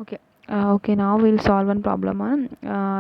Okay. Okay, now we'll solve one problem on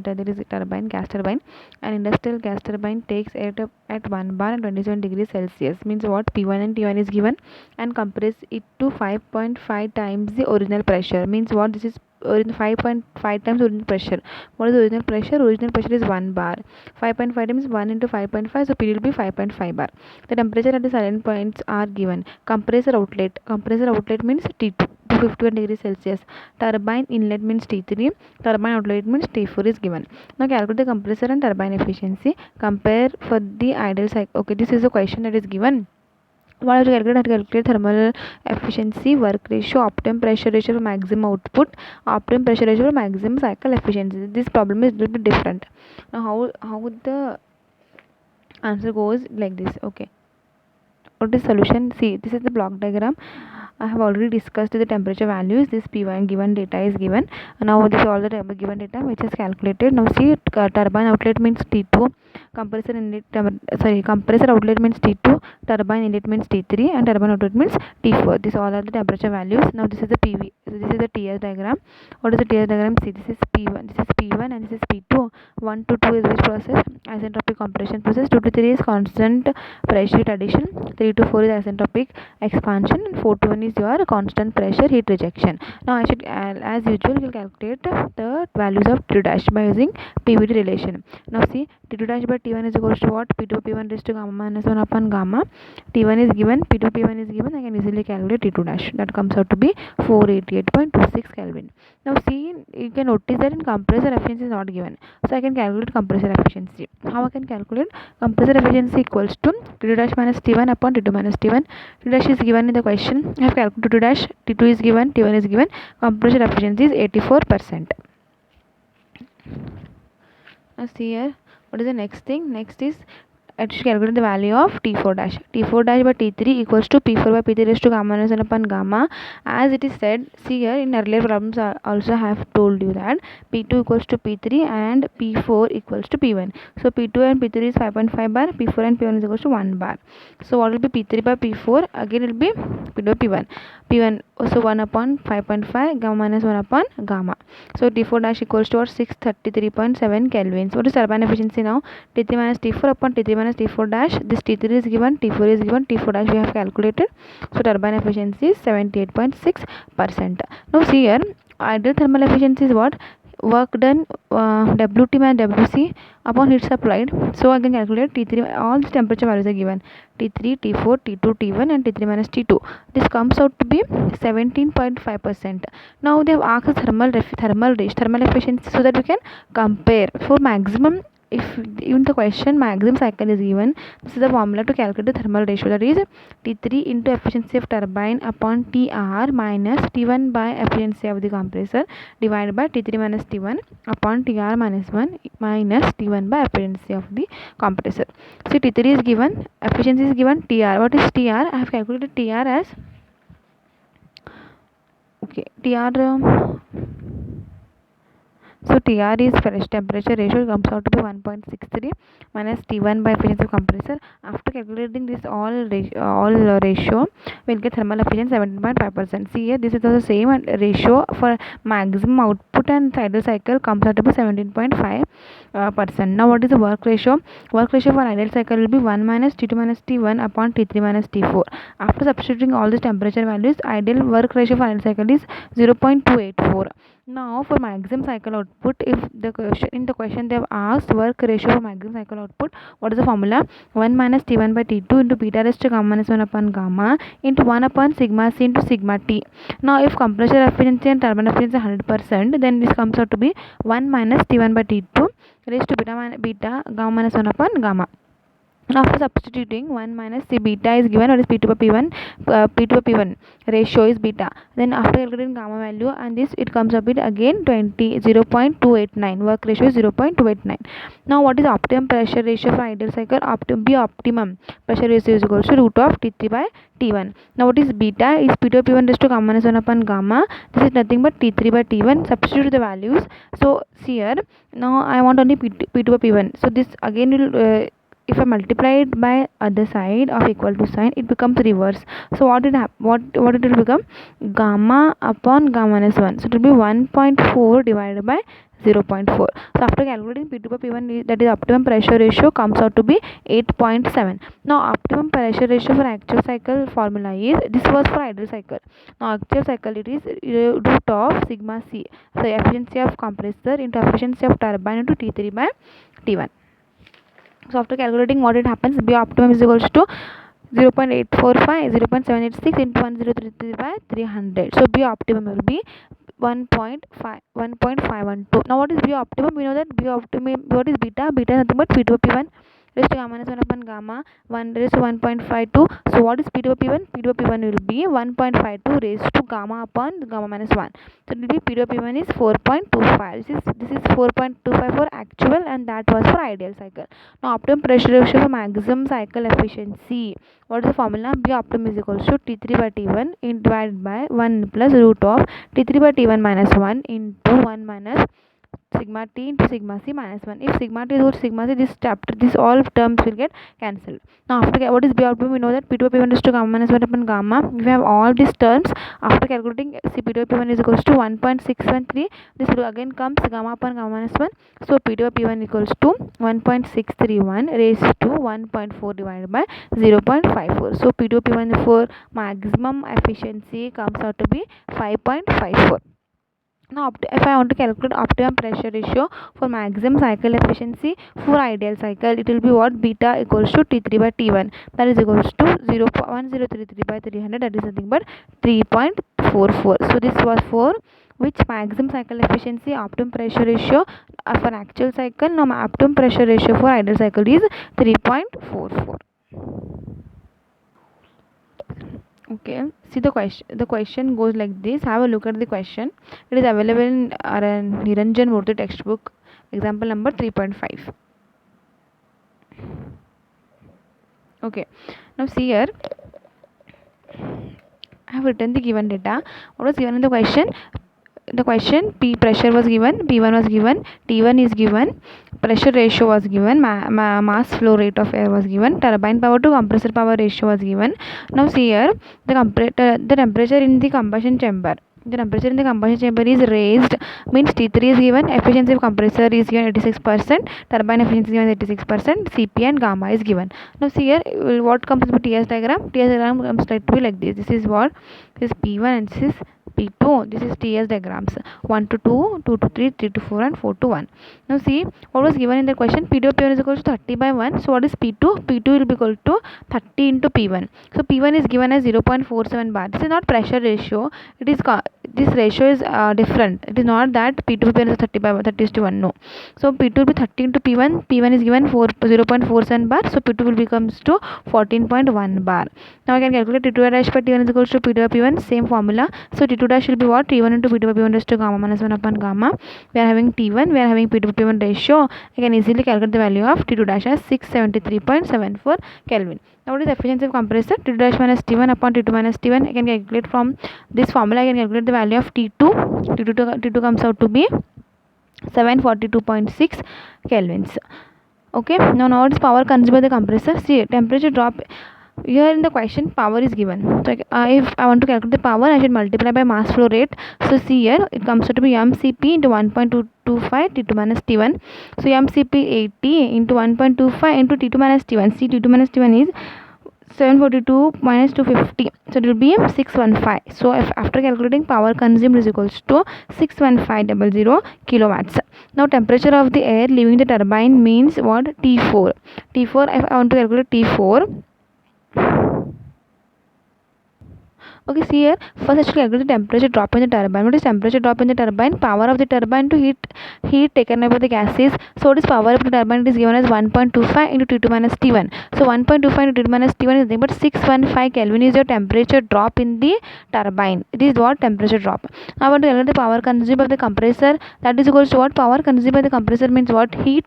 there is a turbine, gas turbine. An industrial gas turbine takes air at 1 bar and 27 degrees Celsius. Means what? P1 and T1 is given and compress it to 5.5 times the original pressure. Means what? This is 5.5 times original pressure. What is the original pressure? Original pressure is 1 bar. 5.5 times 1 into 5.5, so P will be 5.5 bar. The temperature at the silent points are given. Compressor outlet. Compressor outlet means T2 to 51 degrees Celsius. Turbine inlet means T3, turbine outlet means T4 is given. Now calculate the compressor and turbine efficiency. Compare for the ideal cycle. Okay, this is a question that is given. What have to calculate? Calculate thermal efficiency, work ratio, optimum pressure ratio for maximum output, optimum pressure ratio for maximum cycle efficiency. This problem is a little bit different. Now how the answer goes like this. Okay, what is solution? See, this is the block diagram. I have already discussed the temperature values. This P1 given data is given. Now this is all the given data which is calculated. Now see, turbine outlet means T2, compressor inlet compressor outlet means T2, turbine inlet means T3, and turbine outlet means T4. These all are the temperature values. Now this is the PV. So this is the TS diagram. What is the TS diagram? See, this is P1, this is P1, and this is P2. 1 to 2 is which process? Isentropic compression process. 2 to 3 is constant pressure heat addition. 3 to 4 is isentropic expansion, and 4 to 1 is your constant pressure heat rejection. Now I should, as usual, we'll calculate the values of T2 dash by using PVT relation. Now see, T2 dash by T1 is equals to what? P2 P1 raised to gamma minus 1 upon gamma. T1 is given, P2 P1 is given. I can easily calculate T2 dash. That comes out to be 488.26 Kelvin. Now see, you can notice that in compressor efficiency is not given. So I can calculate compressor efficiency. How I can calculate? Compressor efficiency equals to T2 dash minus T1 upon T2 minus T1. T2 dash is given in the question. I have calculated T2 dash. T2 is given, T1 is given. Compressor efficiency is 84%. Now see here, what is the next thing? Next is I should calculate the value of T4 dash. T4 dash by T3 equals to P4 by P3 raised to gamma minus 1 upon gamma. As it is said, see here in earlier problems I also have told you that P2 equals to P3 and P4 equals to P1. So P2 and P3 is 5.5 bar, P4 and P1 is equals to 1 bar. So what will be P3 by P4? Again it will be P2 by P1. P1 also 1 upon 5.5 gamma minus 1 upon gamma. So T4 dash equals to 633.7 kelvins. What is turbine efficiency now? T3 minus T4 upon T3 minus T4 dash. This T3 is given, T4 is given, T4 dash we have calculated. So turbine efficiency is 78.6%. Now see here, ideal thermal efficiency is what? Work done, WT minus WC upon heat supplied. So I can calculate T3. All these temperature values are given: T3, T4, T2, T1, and T3 minus T2. This comes out to be 17.5%. Now they have asked thermal efficiency so that we can compare for maximum. If in the question maximum cycle is given, this is the formula to calculate the thermal ratio, that is T3 into efficiency of turbine upon TR minus T1 by efficiency of the compressor divided by T3 minus T1 upon TR minus 1 minus T1 by efficiency of the compressor. See, T3 is given, efficiency is given, TR. What is TR? I have calculated TR as, okay, TR so TR is fresh temperature ratio comes out to be 1.63 minus T1 by efficiency of compressor. After calculating this all ratio, we'll get thermal efficiency 17.5%. See here, this is also same ratio for maximum output and idle cycle comes out to be 17.5%. Now what is the work ratio? Work ratio for idle cycle will be 1 minus T2 minus T1 upon T3 minus T4. After substituting all these temperature values, ideal work ratio for idle cycle is 0.284. Now for maximum cycle output, if the question in the question they have asked work ratio for maximum cycle output, what is the formula? 1 minus T1 by T2 into beta raised to gamma minus 1 upon gamma into 1 upon sigma C into sigma T. Now if compressor efficiency and turbine efficiency is 100%, then this comes out to be 1 minus T1 by T2 raised to beta gamma minus 1 upon gamma. Now after substituting 1 minus C beta is given, or is P2 by P1, P2 by P1 ratio is beta. Then after calculating gamma value and this, it comes up with again 0.289. Work ratio is 0.289. Now what is optimum pressure ratio for ideal cycle? Optimum pressure ratio is equal to root of T3 by T1. Now what is beta? Is P2 by P1 raised to gamma minus 1 upon gamma. This is nothing but T3 by T1. Substitute the values. So see here, now I want only P2 by P1. So this again will if I multiply it by other side of equal to sign, it becomes reverse. So what it will become? Gamma upon gamma minus 1. So it will be 1.4 divided by 0.4. So after calculating P2 by P1, that is optimum pressure ratio, comes out to be 8.7. Now optimum pressure ratio for actual cycle formula is, this was for ideal cycle. Now actual cycle, it is root of sigma c. So efficiency of compressor into efficiency of turbine into T3 by T1. So after calculating, what it happens, B optimum is equals to 0.845, 0.786 into 1033 by 300. So B optimum will be 1.512. Now what is B optimum? We know that B optimum, what is beta? Beta is nothing but P2 by P1 raised to gamma minus 1 upon gamma 1 raised to 1.52. So what is P2 by P1? P2 by P1 will be 1.52 raised to gamma upon gamma minus 1. So it will be P2 by P1 is 4.25. This is 4.25 for actual, and that was for ideal cycle. Now optimum pressure ratio for maximum cycle efficiency. What is the formula? B optimum is equals to T3 by T1 divided by 1 plus root of T3 by T1 minus 1 into 1 minus sigma t into sigma c minus 1. If sigma t is equal to sigma c, this all terms will get cancelled. Now after what is B optimum? We know that P2 by P1 is to gamma minus 1 upon gamma. If we have all these terms, after calculating, P2 by P1 is equals to 1.613. This will again comes gamma upon gamma minus 1. So P2 by P1 equals to 1.631 raised to 1.4 divided by 0.54. So P2 by P1 for maximum efficiency comes out to be 5.54. Now if I want to calculate optimum pressure ratio for maximum cycle efficiency for ideal cycle, it will be what? Beta equals to T3 by T1, that is equals to 0.1033 by 300, that is nothing but 3.44. So this was for which maximum cycle efficiency, optimum pressure ratio for actual cycle. Now my optimum pressure ratio for ideal cycle is 3.44. Okay, see the question goes like this. Have a look at the question. It is available in Niranjan Murthy textbook, example number 3.5. okay, now see here, I have written the given data. What was given in the question? The question, P pressure was given, P1 was given, T1 is given, pressure ratio was given, mass flow rate of air was given, turbine power to compressor power ratio was given. Now see here, the temperature in the combustion chamber. The temperature in the combustion chamber is raised, means T3 is given, efficiency of compressor is given 86%, turbine efficiency is given 86%, Cp and gamma is given. Now see here, what comes with TS diagram? TS diagram comes to be like this. This is what? This is P1 and this is P2. This is TS diagrams 1 to 2, 2 to 3, 3 to 4 and 4 to 1. Now see what was given in the question. P2 P1 is equal to 30 by 1. So what is P2? P2 will be equal to 30 into P1. So P1 is given as 0.47 bar. This is not pressure ratio. It is this ratio is different. It is not that P2 P1 is 30 by 30 is to 1. No. So P2 will be 30 into P1. P1 is given 0.47 bar. So P2 will becomes to 14.1 bar. Now I can calculate T2 dash by T1 is equal to P2 by P1. Same formula. So T2 dash will be what? T1 into P2 by P1 raised to gamma minus 1 upon gamma. We are having T1. We are having P2 by P1 ratio. I can easily calculate the value of T2 dash as 673.74 Kelvin. Now what is efficiency of compressor? T2 dash minus T1 upon T2 minus T1. I can calculate from this formula. I can calculate the value of T2. T2 comes out to be 742.6 kelvins. Okay. Now what is power consumed by the compressor? See, temperature drop. Here in the question, power is given. So if I want to calculate the power, I should multiply by mass flow rate. So see here, it comes to be mCp into 1.225 T2 minus T1. So mCp 80 into 1.25 into T2 minus T1. See, T2 minus T1 is 742 minus 250. So it will be 615. So if after calculating, power consumed is equals to 61500 kilowatts. Now temperature of the air leaving the turbine means what? T4. If I want to calculate T4. Okay, see here, first I should calculate the temperature drop in the turbine. What is temperature drop in the turbine? Power of the turbine to heat taken up by the gases. So what is power of the turbine? It is given as 1.25 into T2 minus T1. So 1.25 into T2 minus T1 is nothing but 615 Kelvin is your temperature drop in the turbine. It is what? Temperature drop. Now I want to calculate the power consumed by the compressor. That is equals to what? Power consumed by the compressor means what? Heat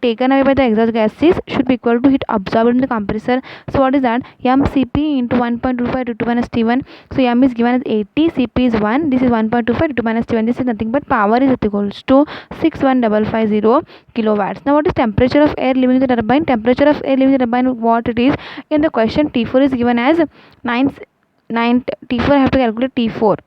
taken away by the exhaust gases should be equal to heat absorbed in the compressor. So what is that? mCp into 1.25 to 2 minus T1. So m is given as 80, Cp is 1. This is 1.25 to 2 minus T1. This is nothing but power is equals to 61550 kilowatts. Now what is temperature of air leaving the turbine? Temperature of air leaving the turbine, what it is in the question, T4 is given as 9 T4. I have to calculate T4.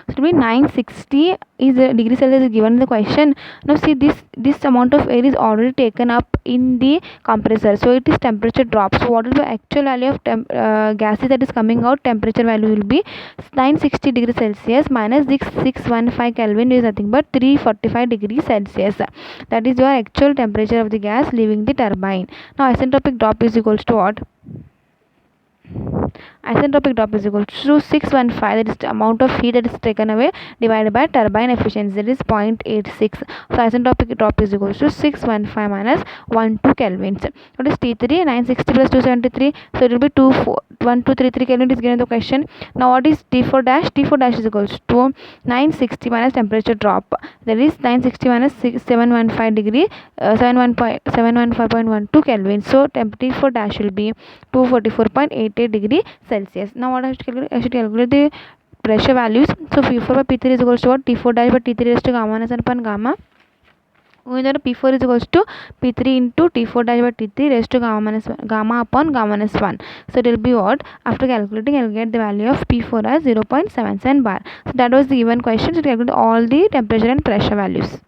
So it will be 960 is degree Celsius is given in the question. Now see, this amount of air is already taken up in the compressor, so it is temperature drop. So what will be the actual value of gases that is coming out? Temperature value will be 960 degrees Celsius minus 615 Kelvin is nothing but 345 degrees Celsius. That is your actual temperature of the gas leaving the turbine. Now isentropic drop is equals to what? Isentropic drop is equal to 615, that is the amount of heat that is taken away divided by turbine efficiency, that is 0.86. So isentropic drop is equal to 615 minus 12 kelvins. What is T3? 960 plus 273, so it will be 1233 kelvin is given in the question. Now what is T4 dash? T4 dash is equal to 960 minus temperature drop, that is 960 minus 715 degree 715.12 kelvin. So T4 dash will be 244.88 degree Celsius. Now what I have to calculate? I should calculate the pressure values. So P4 by P3 is equals to what? T4 dash by T3 raised to gamma minus 1 upon gamma. P4 is equals to P3 into T4 dash by T3 raised to gamma upon gamma minus 1. So it will be what? After calculating, I will get the value of P4 as 0.77 bar. So that was the given question. So calculate all the temperature and pressure values.